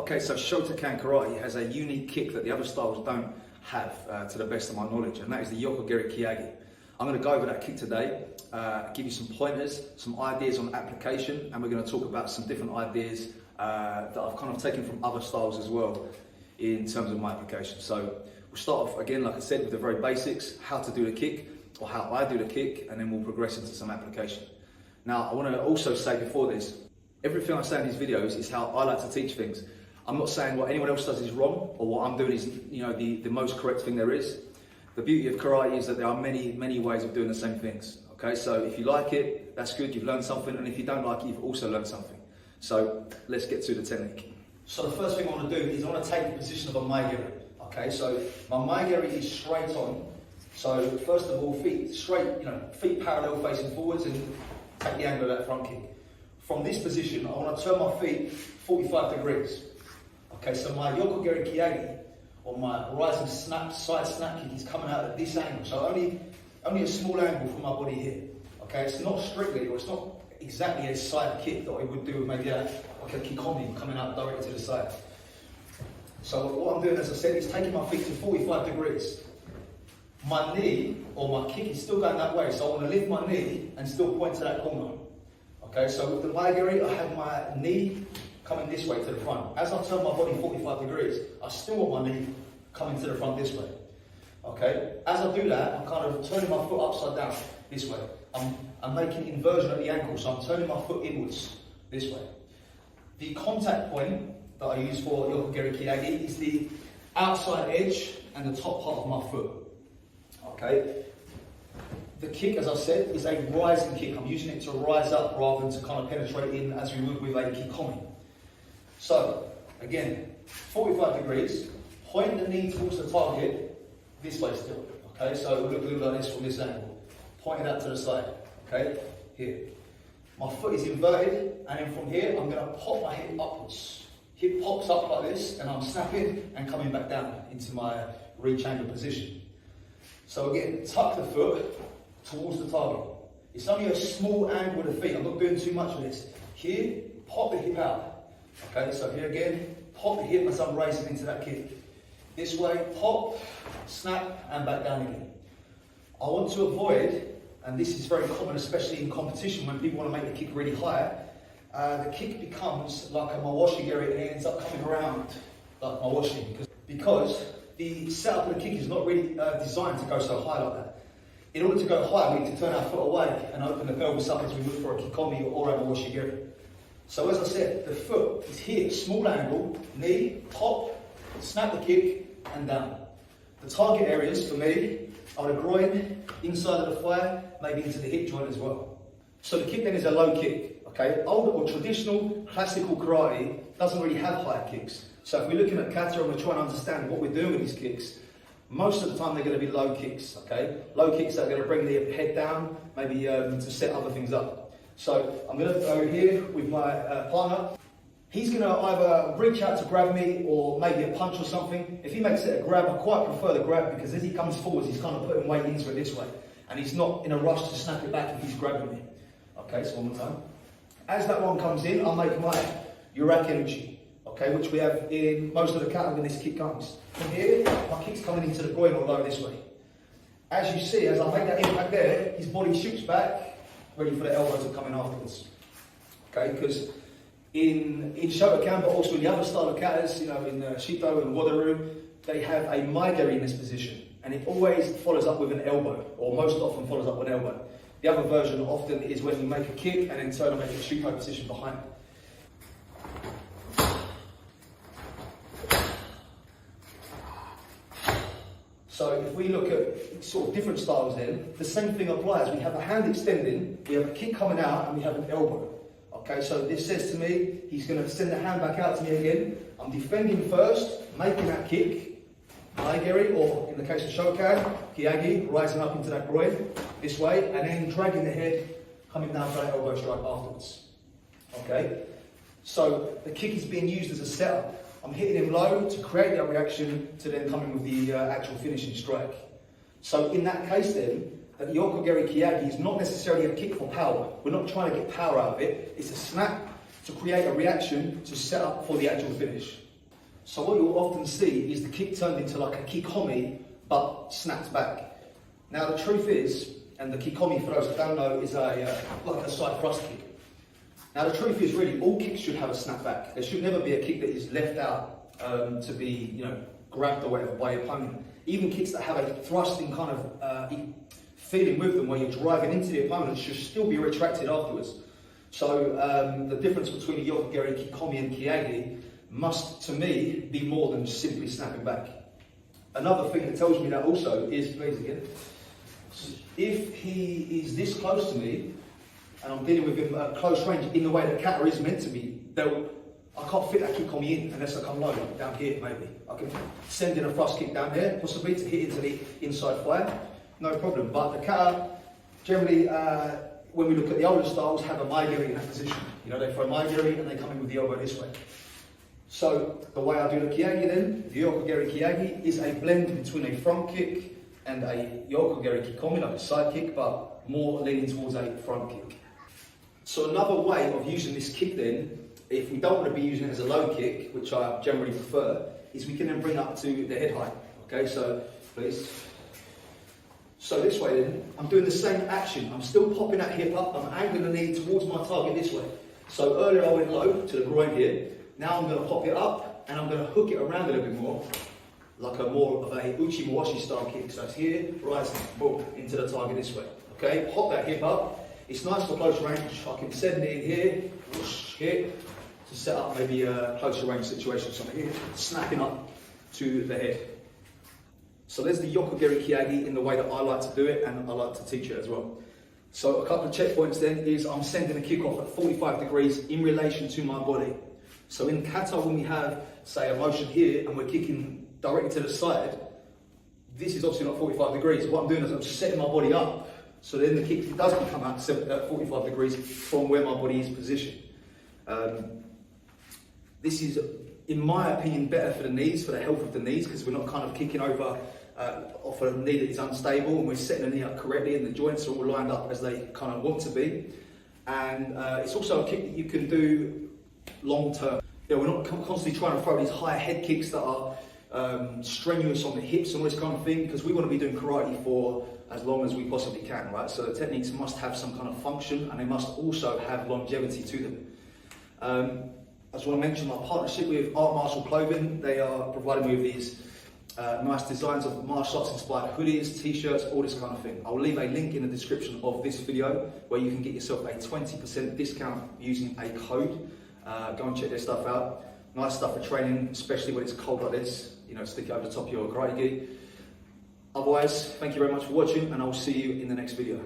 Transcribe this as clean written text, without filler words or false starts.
Okay, so Shotokan karate has a unique kick that the other styles don't have, to the best of my knowledge, and that is the Yoko, Geri, Keage. I'm going to go over that kick today, give you some pointers, some ideas on application, and we're going to talk about some different ideas that I've kind of taken from other styles as well in terms of my application. So we'll start off again, like I said, with the very basics, how to do the kick, or how I do the kick, and then we'll progress into some application. Now, I want to also say before this, everything I say in these videos is how I like to teach things. I'm not saying what anyone else does is wrong, or what I'm doing is, the most correct thing there is. The beauty of karate is that there are many ways of doing the same things. Okay, so if you like it, that's good, you've learned something, and if you don't like it, you've also learned something. So let's get to the technique. So the first thing I want to do is I want to take the position of a mai geri. Okay, so my mai geri is straight on. So first of all, feet straight, feet parallel facing forwards, and take the angle of that front kick. From this position, I want to turn my feet 45 degrees. Okay, so my Yoko, Geri, Keage, or my rising snap, side snap kick is coming out at this angle. So only a small angle from my body here. Okay, it's not strictly, or it's not exactly a side kick that I would do with maybe like a kikomi coming out directly to the side. So what I'm doing, as I said, is taking my feet to 45 degrees. My knee, or my kick, is still going that way, so I want to lift my knee and still point to that corner. Okay, so with the mai geri, I have my knee coming this way to the front. As I turn my body 45 degrees, I still want my knee coming to the front this way. Okay, as I do that, I'm kind of turning my foot upside down this way. I'm making inversion at the ankle, so I'm turning my foot inwards this way. The contact point that I use for Yoko, Geri, Keage is the outside edge and the top part of my foot. Okay. The kick, as I said, is a rising kick. I'm using it to rise up rather than to kind of penetrate in as we would with a kikomi. So, again, 45 degrees, point the knee towards the target, this way still. Okay, so we'll look like this from this angle. Point it out to the side. Okay, here. My foot is inverted, and then from here, I'm going to pop my hip upwards. Hip pops up like this, and I'm snapping and coming back down into my reach angle position. So again, tuck the foot towards the target. It's only a small angle with the feet. I'm not doing too much of this. Here, pop the hip out. Okay, so here again, pop the hip as I'm raising into that kick. This way, pop, snap, and back down again. I want to avoid, and this is very common, especially in competition when people want to make the kick really high, the kick becomes like a mawashi geri and it ends up coming around like mawashi because the setup of the kick is not really designed to go so high like that. In order to go high, we need to turn our foot away and open the pelvis up as we look for a kikomi or a mawashi geri. So as I said, the foot is here, small angle, knee, pop, snap the kick, and down. The target areas for me are the groin, inside of the thigh, maybe into the hip joint as well. So the kick then is a low kick, okay? Older or traditional, classical karate doesn't really have high kicks. So if we're looking at kata and we're trying to understand what we're doing with these kicks, most of the time they're going to be low kicks, okay? Low kicks that are going to bring the head down, maybe to set other things up. So I'm going to go here with my partner. He's going to either reach out to grab me or maybe a punch or something. If he makes it a grab, I quite prefer the grab because as he comes forwards, he's kind of putting weight into it this way. And he's not in a rush to snap it back if he's grabbing me. Okay, so one more time. As that one comes in, I'll make my uraki, okay, which we have in most of the kata when this kick comes. From here, my kick's coming into the groin or low this way. As you see, as I make that impact there, his body shoots back, ready for the elbow to come in afterwards. Okay, because in Shotokan, but also in the other style of katas, in Shito and Wadaru, they have a mai geri in this position, and it always follows up with an elbow, or most often follows up with an elbow. The other version often is when you make a kick and then turn and make a Shito position behind. So if we look at sort of different styles then, the same thing applies. We have a hand extending, we have a kick coming out, and we have an elbow. Okay, so this says to me, he's going to send the hand back out to me again. I'm defending first, making that kick, mai geri, or in the case of Shotokan, Keage, rising up into that groin, this way, and then dragging the head, coming down for that elbow strike afterwards. Okay, so the kick is being used as a setup. I'm hitting him low to create that reaction to then coming with the actual finishing strike. So in that case then, the Yoko, Geri, Keage is not necessarily a kick for power. We're not trying to get power out of it. It's a snap to create a reaction to set up for the actual finish. So what you'll often see is the kick turned into like a kikomi, but snapped back. Now the truth is, and the kikomi, for those that don't know, is like a side thrust kick. Now the truth is, really, all kicks should have a snap back. There should never be a kick that is left out to be, grabbed or whatever by your opponent. Even kicks that have a thrusting kind of feeling with them, where you're driving into the opponent, should still be retracted afterwards. So the difference between a Yoko, Geri, kikomi and Keage must, to me, be more than just simply snapping back. Another thing that tells me that also is, please again, if he is this close to me, and I'm dealing with him at close range in the way that kata is meant to be, I can't fit that kikomi in unless I come low, down here maybe. I can send in a thrust kick down there, possibly to hit into the inside fire, no problem. But the kata, generally, when we look at the older styles, have a maigiri in that position. They throw maigiri and they come in with the elbow this way. So the way I do the Keage then, the Yoko Geri Keage, is a blend between a front kick and a Yoko Geri kikomi, like a side kick, but more leaning towards a front kick. So another way of using this kick then, if we don't want to be using it as a low kick, which I generally prefer, is we can then bring up to the head height. Okay, so please. So this way then, I'm doing the same action. I'm still popping that hip up, I'm angling the knee towards my target this way. So earlier I went low to the groin here. Now I'm going to pop it up and I'm going to hook it around a little bit more, like more of a uchi mawashi style kick. So it's here, rising, boom, into the target this way. Okay, pop that hip up. It's nice for close range. I can send it in here, whoosh, here, to set up maybe a closer range situation. So here, snapping up to the head. So there's the Yoko Geri Keage in the way that I like to do it, and I like to teach it as well. So a couple of checkpoints then is I'm sending a kick off at 45 degrees in relation to my body. So in kata, when we have, say, a motion here and we're kicking directly to the side, this is obviously not 45 degrees. What I'm doing is I'm setting my body up. So then the kick does come out at 45 degrees from where my body is positioned. This is, in my opinion, better for the knees, for the health of the knees, because we're not kind of kicking over off a knee that is unstable, and we're setting the knee up correctly and the joints are all lined up as they kind of want to be. And it's also a kick that you can do long term. We're not constantly trying to throw these high head kicks that are strenuous on the hips and all this kind of thing, because we want to be doing karate for as long as we possibly can, right? So the techniques must have some kind of function, and they must also have longevity to them. I just want to mention my partnership with Art Martial Clothing. They are providing me with these nice designs of martial arts inspired hoodies, t-shirts, all this kind of thing. I'll leave a link in the description of this video where you can get yourself a 20% discount using a code. Go and check their stuff out. Nice stuff for training, especially when it's cold like this. Stick it over the top of your karate gi. Otherwise, thank you very much for watching, and I'll see you in the next video.